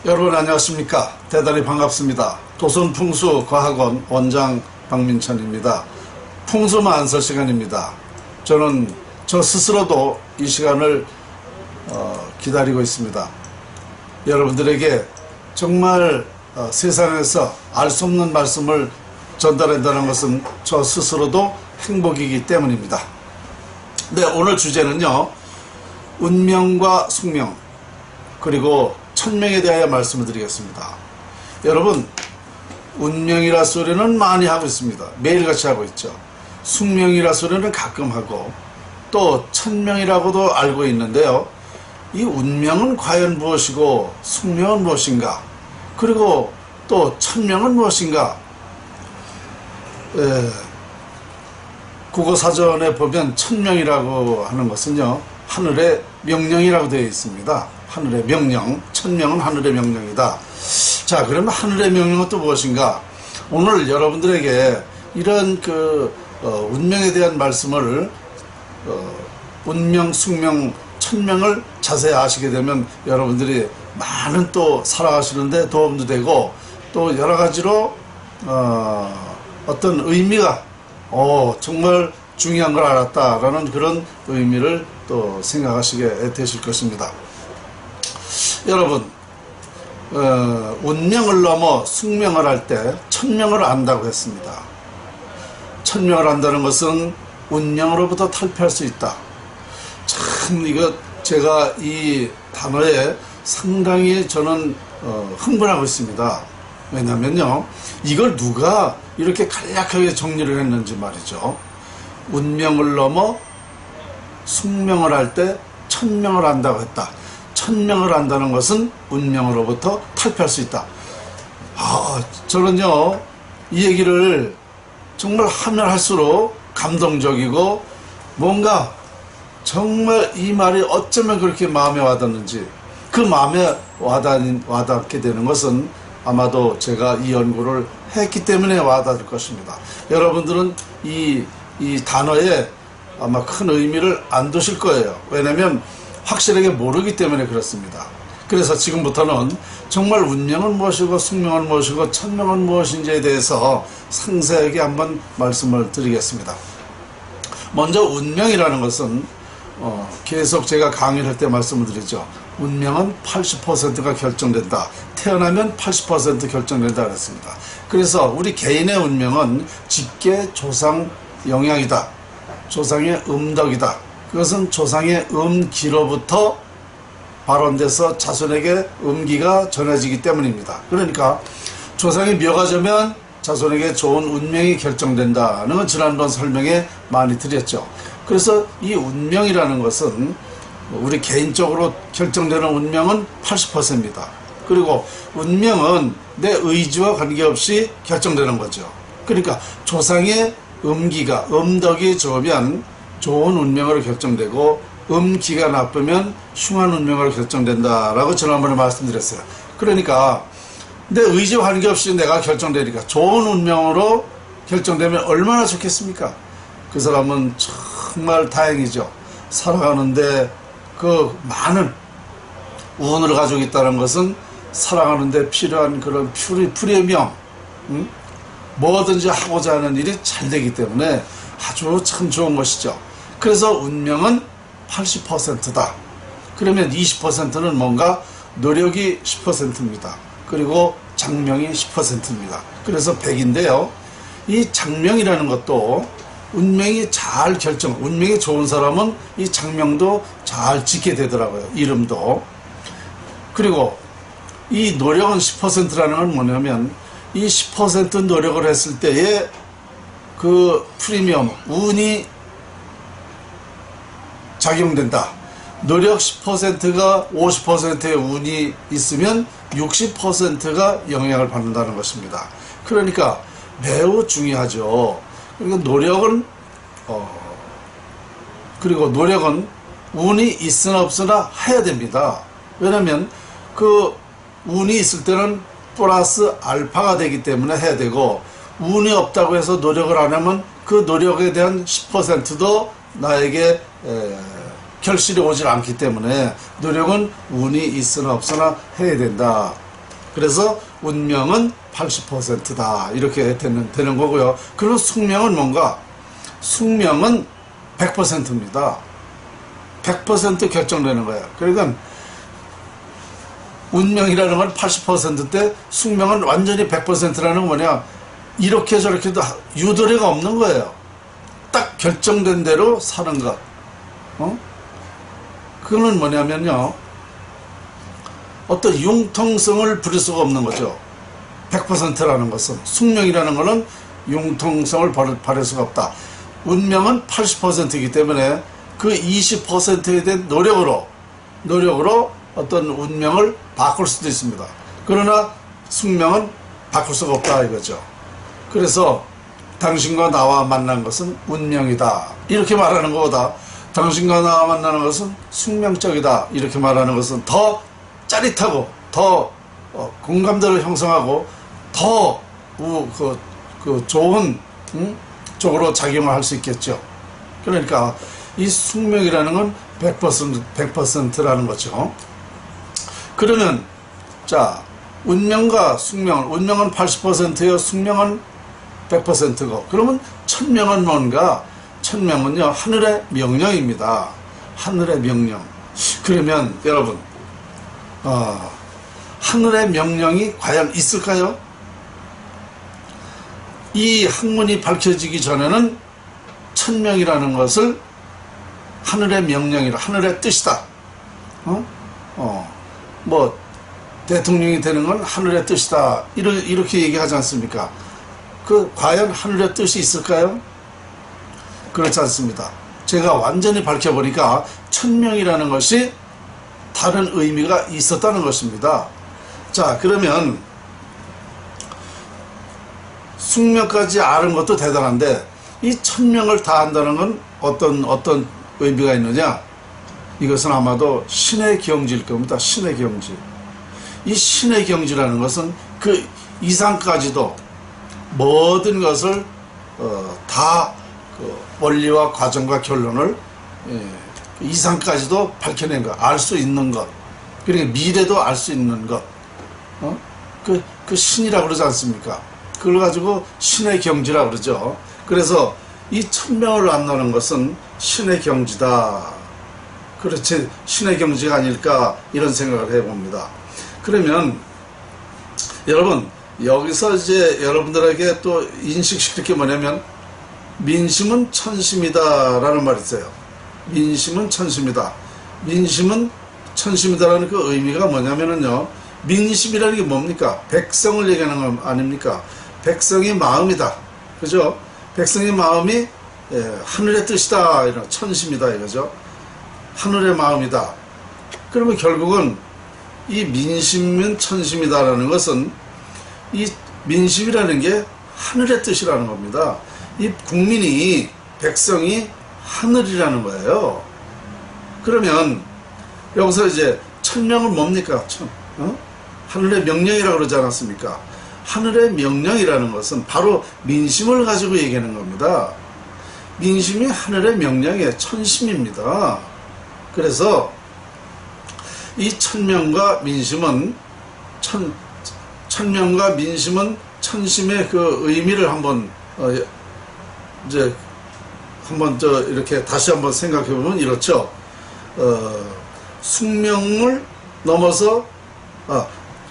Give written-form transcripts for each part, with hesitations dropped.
여러분 안녕하십니까. 대단히 반갑습니다. 도선풍수과학원 원장 박민천입니다. 풍수만설 시간입니다. 저는 저 스스로도 이 시간을 기다리고 있습니다. 여러분들에게 정말 세상에서 알 수 없는 말씀을 전달한다는 것은 저 스스로도 행복이기 때문입니다. 네, 오늘 주제는요, 운명과 숙명 그리고 천명에 대하여 말씀을 드리겠습니다. 여러분, 운명이라 소리는 많이 하고 있습니다. 매일같이 하고 있죠. 숙명이라 소리는 가끔 하고 또 천명이라고도 알고 있는데요, 이 운명은 과연 무엇이고 숙명은 무엇인가, 그리고 또 천명은 무엇인가. 국어사전에 보면 천명이라고 하는 것은요, 하늘의 명령이라고 되어 있습니다. 하늘의 명령, 천명은 하늘의 명령이다. 자, 그러면 하늘의 명령은 또 무엇인가? 오늘 여러분들에게 이런 운명에 대한 말씀을 운명, 숙명, 천명을 자세히 아시게 되면 여러분들이 많은 또 살아가시는데 도움도 되고, 또 여러 가지로 어떤 의미가 정말 중요한 걸 알았다라는 그런 의미를 또 생각하시게 되실 것입니다. 여러분, 운명을 넘어 숙명을 할 때 천명을 안다고 했습니다. 천명을 안다는 것은 운명으로부터 탈피할 수 있다. 참, 이거 제가 이 단어에 상당히 저는 흥분하고 있습니다. 왜냐면요, 이걸 누가 이렇게 간략하게 정리를 했는지 말이죠. 운명을 넘어 숙명을 할 때 천명을 안다고 했다. 천명을 안다는 것은 운명으로부터 탈피할 수 있다. 저는요, 이 얘기를 정말 하면 할수록 감동적이고, 뭔가 정말 이 말이 어쩌면 그렇게 마음에 와닿는지, 그 마음에 와닿게 되는 것은 아마도 제가 이 연구를 했기 때문에 와닿을 것입니다. 여러분들은 이 단어에 아마 큰 의미를 안 두실 거예요. 왜냐면 확실하게 모르기 때문에 그렇습니다. 그래서 지금부터는 정말 운명은 무엇이고 숙명은 무엇이고 천명은 무엇인지에 대해서 상세하게 한번 말씀을 드리겠습니다. 먼저 운명이라는 것은 계속 제가 강의를 할 때 말씀을 드리죠. 운명은 80%가 결정된다. 태어나면 80% 결정된다 그랬습니다. 그래서 우리 개인의 운명은 직계, 조상 영향이다. 조상의 음덕이다. 그것은 조상의 음기로부터 발원돼서 자손에게 음기가 전해지기 때문입니다. 그러니까 조상이 묘가 져면 자손에게 좋은 운명이 결정된다는 건 지난번 설명에 많이 드렸죠. 그래서 이 운명이라는 것은 우리 개인적으로 결정되는 운명은 80%입니다. 그리고 운명은 내 의지와 관계없이 결정되는 거죠. 그러니까 조상의 음기가, 음덕이 좋으면 좋은 운명으로 결정되고, 음기가 나쁘면 흉한 운명으로 결정된다라고 지난번에 말씀드렸어요. 그러니까 내 의지와 관계없이 내가 결정되니까 좋은 운명으로 결정되면 얼마나 좋겠습니까? 그 사람은 정말 다행이죠. 살아가는데 그 많은 운을 가지고 있다는 것은 살아가는데 필요한 그런 프리미엄, 뭐든지 하고자 하는 일이 잘 되기 때문에 아주 참 좋은 것이죠. 그래서 운명은 80%다. 그러면 20%는 뭔가 노력이 10%입니다. 그리고 장명이 10%입니다. 그래서 100인데요. 이 장명이라는 것도 운명이 잘 운명이 좋은 사람은 이 장명도 잘 짓게 되더라고요. 이름도. 그리고 이 노력은 10%라는 건 뭐냐면, 이 10% 노력을 했을 때의 그 프리미엄, 운이 작용된다. 노력 10%가 50%의 운이 있으면 60%가 영향을 받는다는 것입니다. 그러니까 매우 중요하죠. 그러니까 노력은 운이 있으나 없으나 해야 됩니다. 왜냐면 그 운이 있을 때는 플러스 알파가 되기 때문에 해야 되고, 운이 없다고 해서 노력을 안 하면 그 노력에 대한 10%도 나에게 결실이 오질 않기 때문에 노력은 운이 있으나 없으나 해야 된다. 그래서 운명은 80%다. 이렇게 되는 거고요. 그리고 숙명은 뭔가? 숙명은 100%입니다. 100% 결정되는 거예요. 그러니까 운명이라는 건 80%대 숙명은 완전히 100%라는 건 뭐냐? 이렇게 저렇게도 유도리가 없는 거예요. 딱 결정된 대로 사는 것. 그거는 뭐냐면요, 어떤 융통성을 부릴 수가 없는 거죠. 100%라는 것은. 숙명이라는 것은 융통성을 발휘할 수가 없다. 운명은 80%이기 때문에 그 20%에 대한 노력으로 어떤 운명을 바꿀 수도 있습니다. 그러나 숙명은 바꿀 수가 없다 이거죠. 그래서 당신과 나와 만난 것은 운명이다 이렇게 말하는 것보다 당신과 나와 만나는 것은 숙명적이다 이렇게 말하는 것은 더 짜릿하고 더 공감대를 형성하고 더 좋은 쪽으로 작용을 할 수 있겠죠. 그러니까 이 숙명이라는 건 100%라는 거죠. 그러면 자, 운명과 숙명, 운명은 80%예요. 숙명은 100%고. 그러면 천명은 뭔가? 천명은요, 하늘의 명령입니다. 하늘의 명령. 그러면 여러분, 하늘의 명령이 과연 있을까요? 이 학문이 밝혀지기 전에는 천명이라는 것을 하늘의 명령이라, 하늘의 뜻이다. 뭐 대통령이 되는 건 하늘의 뜻이다. 이렇게 얘기하지 않습니까? 과연 하늘의 뜻이 있을까요? 그렇지 않습니다. 제가 완전히 밝혀보니까 천명이라는 것이 다른 의미가 있었다는 것입니다. 자, 그러면 숙명까지 아는 것도 대단한데 이 천명을 다 한다는 건 어떤 의미가 있느냐? 이것은 아마도 신의 경지일 겁니다. 신의 경지. 이 신의 경지라는 것은 그 이상까지도 모든 것을 다 원리와 과정과 결론을 이상까지도 밝혀낸 것, 알 수 있는 것, 그러니까 미래도 알 수 있는 것, 그 신이라고 그러지 않습니까? 그걸 가지고 신의 경지라고 그러죠. 그래서 이 천명을 안다는 것은 신의 경지다. 그렇지, 신의 경지가 아닐까 이런 생각을 해봅니다. 그러면 여러분, 여기서 이제 여러분들에게 또 인식시킬 게 뭐냐면 민심은 천심이다 라는 말이 있어요. 민심은 천심이다. 민심은 천심이다라는 그 의미가 뭐냐면은요, 민심이라는 게 뭡니까? 백성을 얘기하는 거 아닙니까? 백성의 마음이다. 그죠? 백성의 마음이 하늘의 뜻이다. 이런 천심이다 이거죠. 하늘의 마음이다. 그러면 결국은 이 민심은 천심이다라는 것은 이 민심이라는 게 하늘의 뜻이라는 겁니다. 이 국민이, 백성이 하늘이라는 거예요. 그러면 여기서 이제 천명은 뭡니까? 하늘의 명령이라고 그러지 않았습니까? 하늘의 명령이라는 것은 바로 민심을 가지고 얘기하는 겁니다. 민심이 하늘의 명령의 천심입니다. 그래서 이 천명과 민심은 천명과 민심은 천심의 그 의미를 한번 이렇게 다시 한번 생각해 보면 이렇죠. 숙명을 넘어서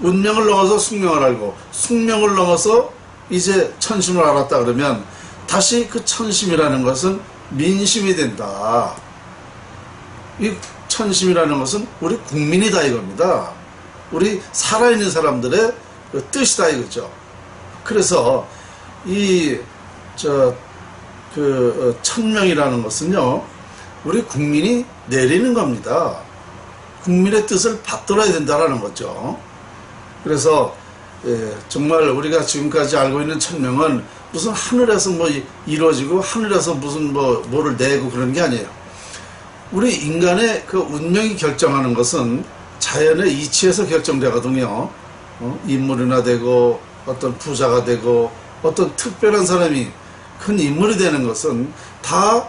운명을 넘어서 숙명을 알고 숙명을 넘어서 이제 천심을 알았다 그러면 다시 그 천심이라는 것은 민심이 된다. 이 천심이라는 것은 우리 국민이다 이겁니다. 우리 살아있는 사람들의 그 뜻이다 이거죠. 그래서 천명이라는 것은요, 우리 국민이 내리는 겁니다. 국민의 뜻을 받들어야 된다라는 거죠. 그래서 정말 우리가 지금까지 알고 있는 천명은 무슨 하늘에서 뭐 이루어지고 하늘에서 무슨 뭐를 내고 그런 게 아니에요. 우리 인간의 그 운명이 결정하는 것은 자연의 이치에서 결정되거든요. 인물이나 되고 어떤 부자가 되고 어떤 특별한 사람이 큰 인물이 되는 것은 다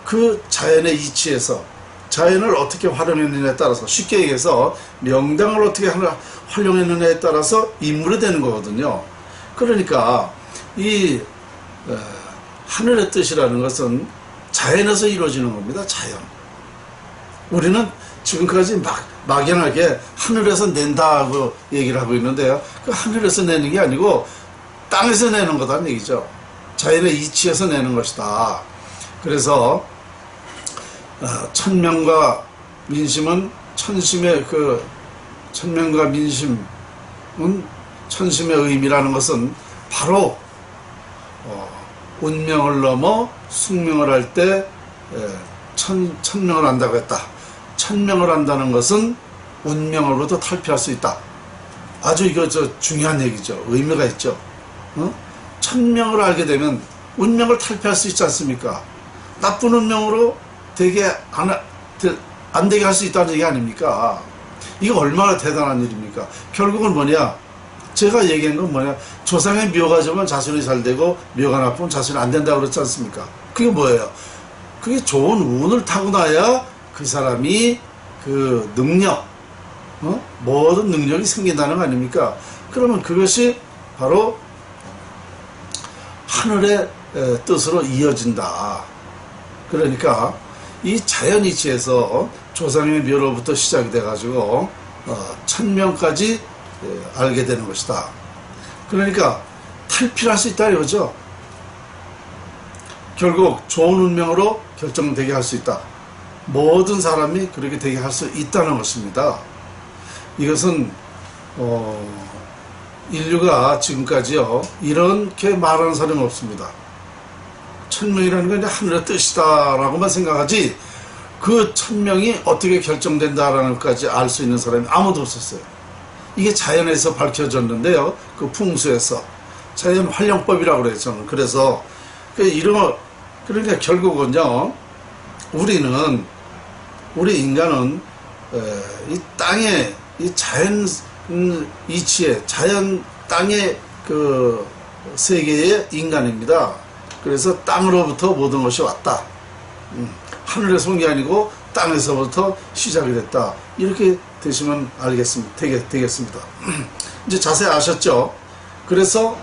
그 자연의 이치에서 자연을 어떻게 활용했느냐에 따라서, 쉽게 얘기해서 명당을 어떻게 활용했느냐에 따라서 인물이 되는 거거든요. 그러니까 이 하늘의 뜻이라는 것은 자연에서 이루어지는 겁니다. 자연. 우리는 지금까지 막연하게 하늘에서 낸다고 얘기를 하고 있는데요. 그 하늘에서 내는 게 아니고 땅에서 내는 거다는 얘기죠. 자연의 이치에서 내는 것이다. 그래서 천명과 민심은 천심의 천명과 민심은 천심의 의미라는 것은 바로 운명을 넘어 숙명을 할 때 천명을 한다고 했다. 천명을 한다는 것은 운명으로부터 탈피할 수 있다. 아주 이거 중요한 얘기죠. 의미가 있죠. 천명을 알게 되면 운명을 탈피할 수 있지 않습니까? 나쁜 운명으로 안 되게 할 수 있다는 얘기 아닙니까? 이거 얼마나 대단한 일입니까? 결국은 뭐냐? 제가 얘기한 건 뭐냐? 조상의 묘가 좋으면 자손이 잘 되고 묘가 나쁘면 자손이 안 된다고 그랬지 않습니까? 그게 뭐예요? 그게 좋은 운을 타고나야 그 사람이 그 능력, 모든 능력이 생긴다는 거 아닙니까? 그러면 그것이 바로 하늘의 뜻으로 이어진다. 그러니까 이 자연이치에서 조상의 묘로부터 시작이 돼가지고 천명까지 알게 되는 것이다. 그러니까 탈피할 수 있다 이거죠. 결국 좋은 운명으로 결정되게 할 수 있다. 모든 사람이 그렇게 되게 할 수 있다는 것입니다. 이것은 인류가 지금까지요 이렇게 말하는 사람이 없습니다. 천명이라는 건 하늘의 뜻이다 라고만 생각하지 그 천명이 어떻게 결정된다라는 것까지 알 수 있는 사람이 아무도 없었어요. 이게 자연에서 밝혀졌는데요. 그 풍수에서 자연 활용법이라고 그래요. 저는 그래서 그러니까 결국은요 우리 인간은 이 땅에 이 자연 이치에 자연 땅의 그 세계의 인간입니다. 그래서 땅으로부터 모든 것이 왔다. 하늘에서 온 게 아니고 땅에서부터 시작이 됐다. 이렇게 되시면 되겠습니다. 이제 자세히 아셨죠? 그래서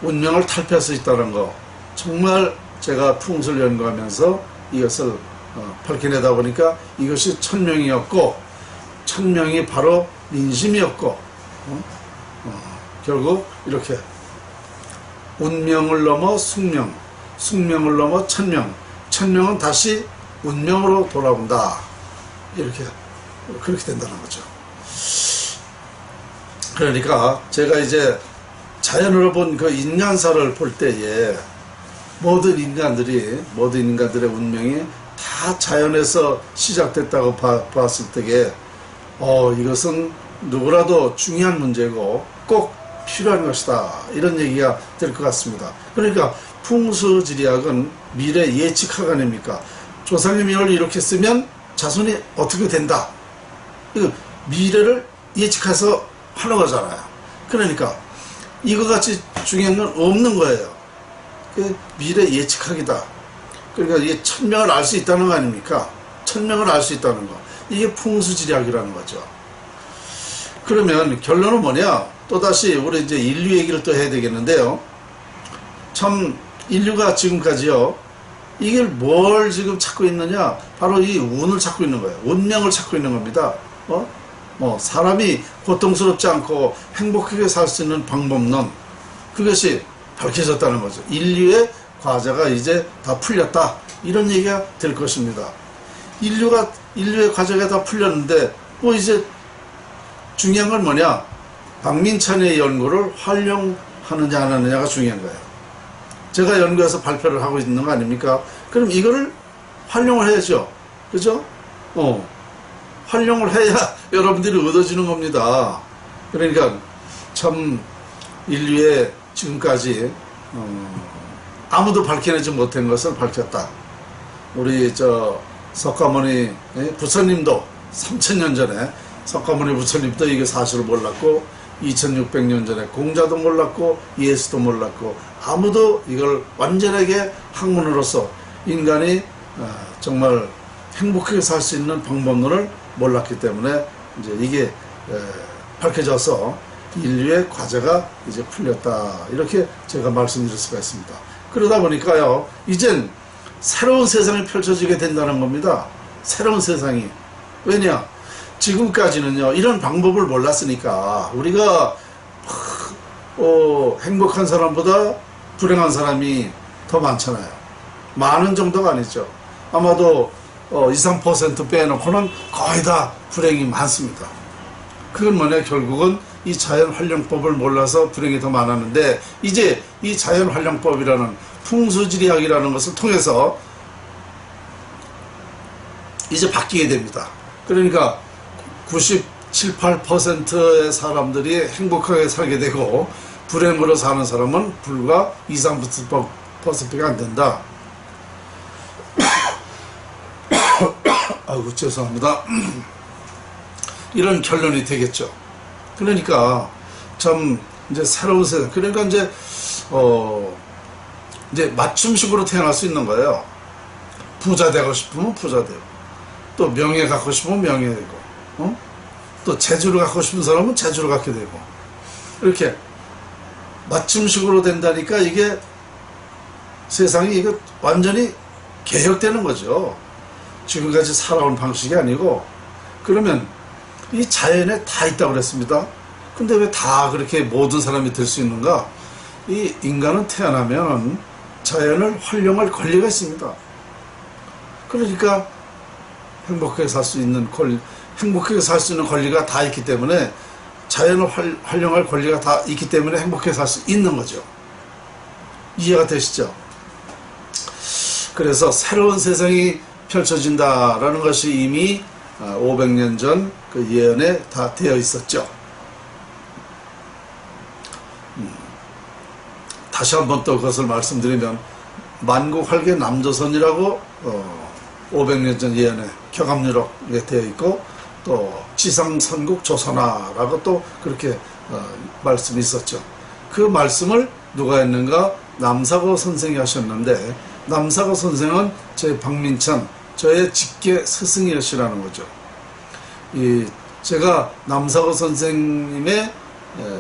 운명을 탈피할 수 있다는 거 정말 제가 풍수를 연구하면서 이것을 밝혀내다 보니까 이것이 천명이었고 천명이 바로 민심이었고 결국 이렇게 운명을 넘어 숙명, 숙명을 넘어 천명, 천명은 다시 운명으로 돌아온다. 그렇게 된다는 거죠. 그러니까 제가 이제 자연으로 본 그 인간사를 볼 때에 모든 인간들의 운명이 다 자연에서 시작됐다고 봤을 때에 이것은 누구라도 중요한 문제고 꼭 필요한 것이다. 이런 얘기가 될 것 같습니다. 그러니까 풍수지리학은 미래 예측학 아닙니까? 조상의 묘를 이렇게 쓰면 자손이 어떻게 된다. 미래를 예측해서 하는 거잖아요. 그러니까 이거 같이 중요한 건 없는 거예요. 미래 예측학이다. 그러니까 이게 천명을 알 수 있다는 거 아닙니까? 천명을 알 수 있다는 거. 이게 풍수지리학이라는 거죠. 그러면 결론은 뭐냐? 또다시 우리 이제 인류 얘기를 또 해야 되겠는데요. 참 인류가 지금까지요. 이게 뭘 지금 찾고 있느냐? 바로 이 운을 찾고 있는 거예요. 운명을 찾고 있는 겁니다. 사람이 고통스럽지 않고 행복하게 살 수 있는 방법론. 그것이 밝혀졌다는 거죠. 인류의 과제가 이제 다 풀렸다. 이런 얘기가 될 것입니다. 인류의 과제가 다 풀렸는데 이제 중요한 건 뭐냐? 박민찬의 연구를 활용하느냐 안 하느냐가 중요한 거예요. 제가 연구해서 발표를 하고 있는 거 아닙니까? 그럼 이거를 활용을 해야죠. 그죠? 활용을 해야 여러분들이 얻어지는 겁니다. 그러니까 참 인류의 지금까지 아무도 밝혀내지 못한 것을 밝혔다. 우리 석가모니 부처님도 3000년 전에 석가모니 부처님도 이게 사실을 몰랐고 2600년 전에 공자도 몰랐고 예수도 몰랐고 아무도 이걸 완전하게 학문으로서 인간이 정말 행복하게 살 수 있는 방법론을 몰랐기 때문에 이제 이게 밝혀져서 인류의 과제가 이제 풀렸다, 이렇게 제가 말씀드릴 수가 있습니다. 그러다 보니까요, 이젠 새로운 세상이 펼쳐지게 된다는 겁니다. 새로운 세상이. 왜냐? 지금까지는요, 이런 방법을 몰랐으니까 우리가 행복한 사람보다 불행한 사람이 더 많잖아요. 많은 정도가 아니죠. 아마도 2~3% 빼놓고는 거의 다 불행이 많습니다. 그건 뭐냐, 결국은 이 자연활용법을 몰라서 불행이 더 많았는데, 이제 이 자연활용법이라는 풍수지리학이라는 것을 통해서 이제 바뀌게 됩니다. 그러니까 97~8%의 사람들이 행복하게 살게 되고, 불행으로 사는 사람은 불과 2~3%밖에 안 된다. 아이고, 죄송합니다. 이런 결론이 되겠죠. 그러니까 참 이제 새로운 세상, 그러니까 이제 맞춤식으로 태어날 수 있는 거예요. 부자 되고 싶으면 부자 되고, 또 명예 갖고 싶으면 명예 되고, 또 재주를 갖고 싶은 사람은 재주를 갖게 되고, 이렇게 맞춤식으로 된다니까 이게 세상이 이거 완전히 개혁되는 거죠. 지금까지 살아온 방식이 아니고. 그러면 이 자연에 다 있다고 그랬습니다. 근데 왜 다 그렇게 모든 사람이 될 수 있는가? 이 인간은 태어나면 자연을 활용할 권리가 있습니다. 그러니까 행복하게 살 수 있는 권리가 다 있기 때문에, 자연을 활용할 권리가 다 있기 때문에 행복하게 살 수 있는 거죠. 이해가 되시죠? 그래서 새로운 세상이 펼쳐진다라는 것이 이미 500년 전 그 예언에 다 되어 있었죠. 다시 한번 또 그것을 말씀드리면, 만국활개 남조선이라고 500년 전 예언에 격암유록에 되어 있고, 또 지상선국 조선화라고 또 그렇게 말씀이 있었죠. 그 말씀을 누가 했는가? 남사고 선생이 하셨는데, 남사고 선생은 제 박민찬, 저의 직계 스승이시라는 거죠. 제가 남사고 선생님의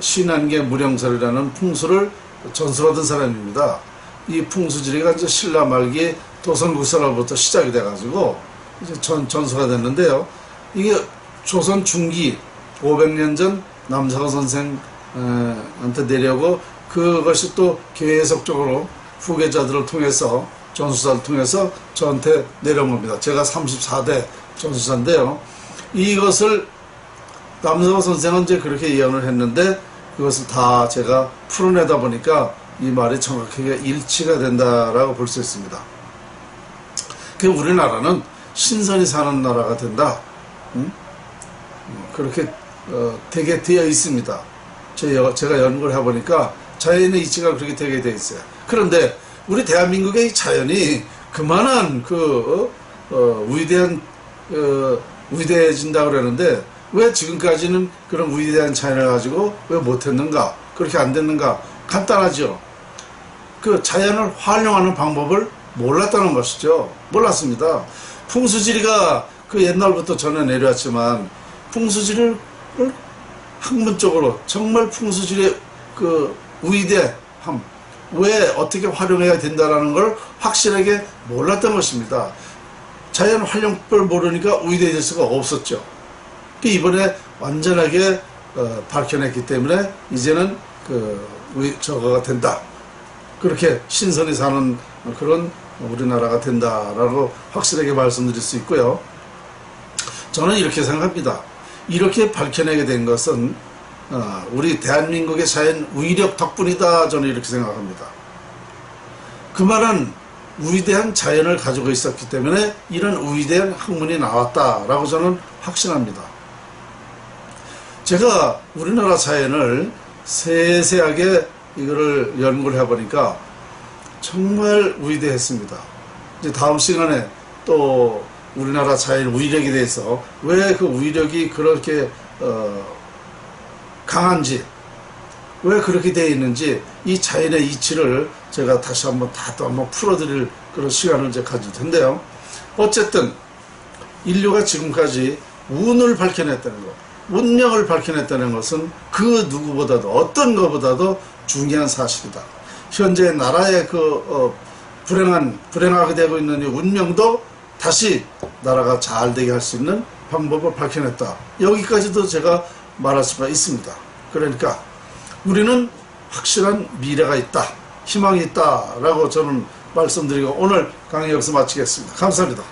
신안계 무령설이라는 풍수를 전수받은 사람입니다. 이 풍수지리가 이제 신라 말기 도선국설로부터 시작이 돼가지고 이제 전수가 됐는데요. 이게 조선 중기 500년 전 남사고 선생한테 내려고, 그것이 또 계속적으로 후계자들을 통해서, 전수자를 통해서 저한테 내려온 겁니다. 제가 34대 전수자인데요. 이것을 남사고 선생은 이제 그렇게 예언을 했는데, 그것을 다 제가 풀어내다 보니까 이 말이 정확하게 일치가 된다라고 볼 수 있습니다. 그 우리나라는 신선이 사는 나라가 된다. 그렇게 되게 되어 있습니다. 제가 연구를 해보니까 자연의 이치가 그렇게 되게 되어 있어요. 그런데 우리 대한민국의 이 자연이 그만한 위대해진다고 그러는데, 왜 지금까지는 그런 위대한 자연을 가지고 왜 못했는가? 그렇게 안 됐는가? 간단하죠. 그 자연을 활용하는 방법을 몰랐다는 것이죠. 몰랐습니다. 풍수지리가 그 옛날부터 전해 내려왔지만, 풍수지리를 학문적으로 정말 풍수지리의 그 위대함, 왜 어떻게 활용해야 된다라는 걸 확실하게 몰랐던 것입니다. 자연 활용법을 모르니까 위대해질 수가 없었죠. 이번에 완전하게 밝혀냈기 때문에 이제는 저거가 된다. 그렇게 신선히 사는 그런 우리나라가 된다라고 확실하게 말씀드릴 수 있고요. 저는 이렇게 생각합니다. 이렇게 밝혀내게 된 것은 우리 대한민국의 자연 위력 덕분이다, 저는 이렇게 생각합니다. 그만한 위대한 자연을 가지고 있었기 때문에 이런 위대한 학문이 나왔다라고 저는 확신합니다. 제가 우리나라 자연을 세세하게 이거를 연구를 해보니까 정말 위대했습니다. 이제 다음 시간에 또 우리나라 자연 위력에 대해서, 왜 그 위력이 그렇게 강한지, 왜 그렇게 되어 있는지, 이 자연의 이치를 제가 다시 한번 또 한번 풀어드릴 그런 시간을 이제 가질 텐데요. 어쨌든 인류가 지금까지 운을 밝혀냈다는 것, 운명을 밝혀냈다는 것은 그 누구보다도 어떤 것보다도 중요한 사실이다. 현재 나라의 불행하게 되고 있는 이 운명도 다시 나라가 잘 되게 할 수 있는 방법을 밝혀냈다. 여기까지도 제가 말할 수가 있습니다. 그러니까 우리는 확실한 미래가 있다, 희망이 있다라고 저는 말씀드리고 오늘 강의 여기서 마치겠습니다. 감사합니다.